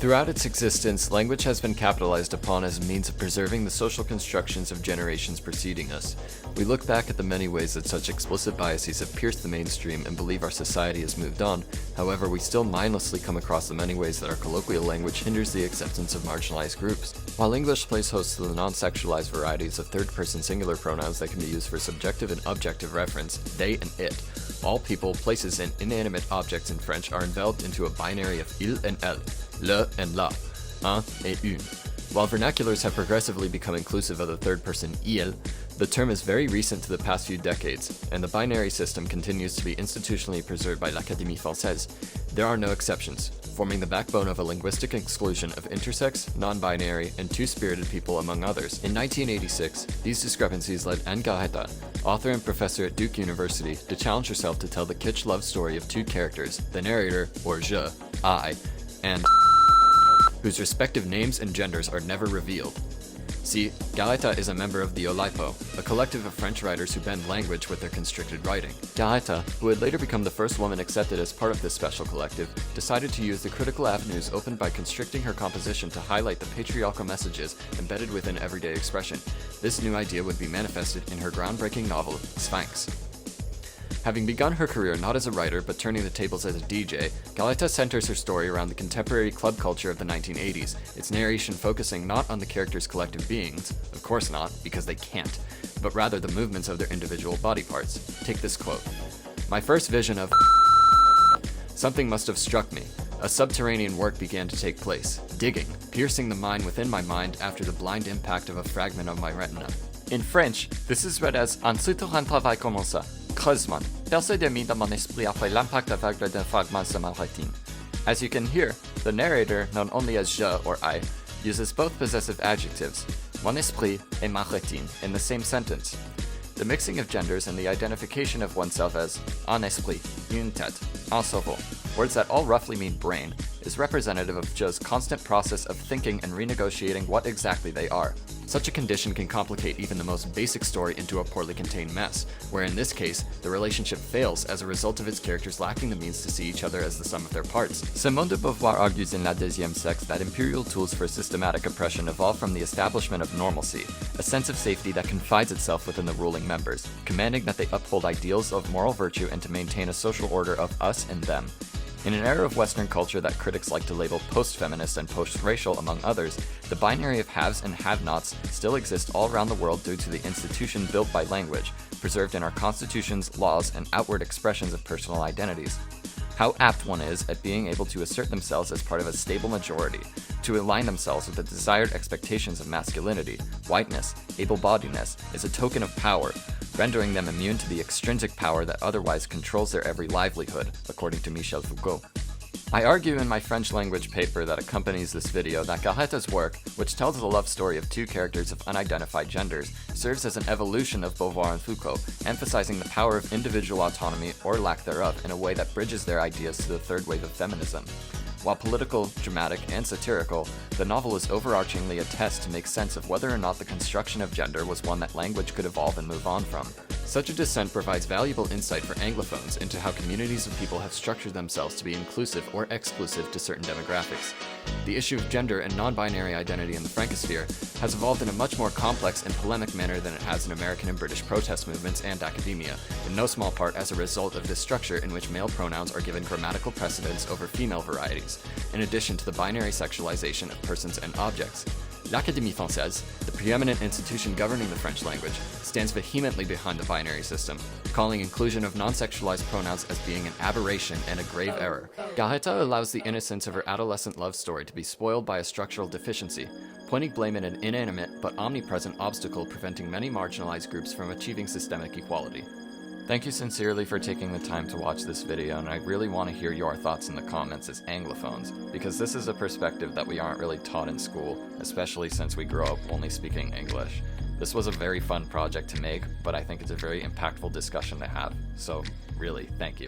Throughout its existence, language has been capitalized upon as a means of preserving the social constructions of generations preceding us. We look back at the many ways that such explicit biases have pierced the mainstream and believe our society has moved on. However, we still mindlessly come across the many ways that our colloquial language hinders the acceptance of marginalized groups. While English plays host to the non-sexualized varieties of third-person singular pronouns that can be used for subjective and objective reference, they and it, all people, places, and inanimate objects in French are enveloped into a binary of il and elle, le and la, un et une. While vernaculars have progressively become inclusive of the third person il, the term is very recent to the past few decades, and the binary system continues to be institutionally preserved by l'Académie Française. There are no exceptions, forming the backbone of a linguistic exclusion of intersex, non-binary, and two-spirited people among others. In 1986, these discrepancies led Anne Garréta, author and professor at Duke University, to challenge herself to tell the kitsch love story of two characters, the narrator, or je, I, and whose respective names and genders are never revealed. See, Garréta is a member of the Olaipo, a collective of French writers who bend language with their constricted writing. Garréta, who would later become the first woman accepted as part of this special collective, decided to use the critical avenues opened by constricting her composition to highlight the patriarchal messages embedded within everyday expression. This new idea would be manifested in her groundbreaking novel, Sphinx. Having begun her career not as a writer but turning the tables as a DJ, Garréta centers her story around the contemporary club culture of the 1980s, its narration focusing not on the characters' collective beings, of course not, because they can't, but rather the movements of their individual body parts. Take this quote. "My first vision of something must have struck me. A subterranean work began to take place, digging, piercing the mind within my mind after the blind impact of a fragment of my retina." In French, this is read as "Ensuite un travail commença. Creusement, percé de mis dans mon esprit après l'impact aveugle d'un fragment sur ma rétine." As you can hear, the narrator, known only as je or I, uses both possessive adjectives, mon esprit et ma rétine, in the same sentence. The mixing of genders and the identification of oneself as un esprit, une tête, un cerveau, words that all roughly mean brain, is representative of Je's constant process of thinking and renegotiating what exactly they are. Such a condition can complicate even the most basic story into a poorly contained mess, where in this case, the relationship fails as a result of its characters lacking the means to see each other as the sum of their parts. Simone de Beauvoir argues in La Deuxième Sexe that imperial tools for systematic oppression evolve from the establishment of normalcy, a sense of safety that confides itself within the ruling members, commanding that they uphold ideals of moral virtue and to maintain a social order of us and them. In an era of Western culture that critics like to label post-feminist and post-racial among others, the binary of haves and have-nots still exists all around the world due to the institution built by language, preserved in our constitutions, laws, and outward expressions of personal identities. How apt one is at being able to assert themselves as part of a stable majority, to align themselves with the desired expectations of masculinity, whiteness, able-bodiedness, is a token of power, rendering them immune to the extrinsic power that otherwise controls their every livelihood, according to Michel Foucault. I argue in my French language paper that accompanies this video that Garréta's work, which tells the love story of two characters of unidentified genders, serves as an evolution of Beauvoir and Foucault, emphasizing the power of individual autonomy or lack thereof in a way that bridges their ideas to the third wave of feminism. While political, dramatic, and satirical, the novel is overarchingly a test to make sense of whether or not the construction of gender was one that language could evolve and move on from. Such a descent provides valuable insight for Anglophones into how communities of people have structured themselves to be inclusive or exclusive to certain demographics. The issue of gender and non-binary identity in the Francosphere has evolved in a much more complex and polemic manner than it has in American and British protest movements and academia, in no small part as a result of this structure in which male pronouns are given grammatical precedence over female varieties, in addition to the binary sexualization of persons and objects. L'Académie Française, the preeminent institution governing the French language, stands vehemently behind the binary system, calling inclusion of non-sexualized pronouns as being an aberration and a grave error. Garréta allows the innocence of her adolescent love story to be spoiled by a structural deficiency, pointing blame at an inanimate but omnipresent obstacle preventing many marginalized groups from achieving systemic equality. Thank you sincerely for taking the time to watch this video, and I really want to hear your thoughts in the comments as Anglophones, because this is a perspective that we aren't really taught in school, especially since we grow up only speaking English. This was a very fun project to make, but I think it's a very impactful discussion to have, so really, thank you.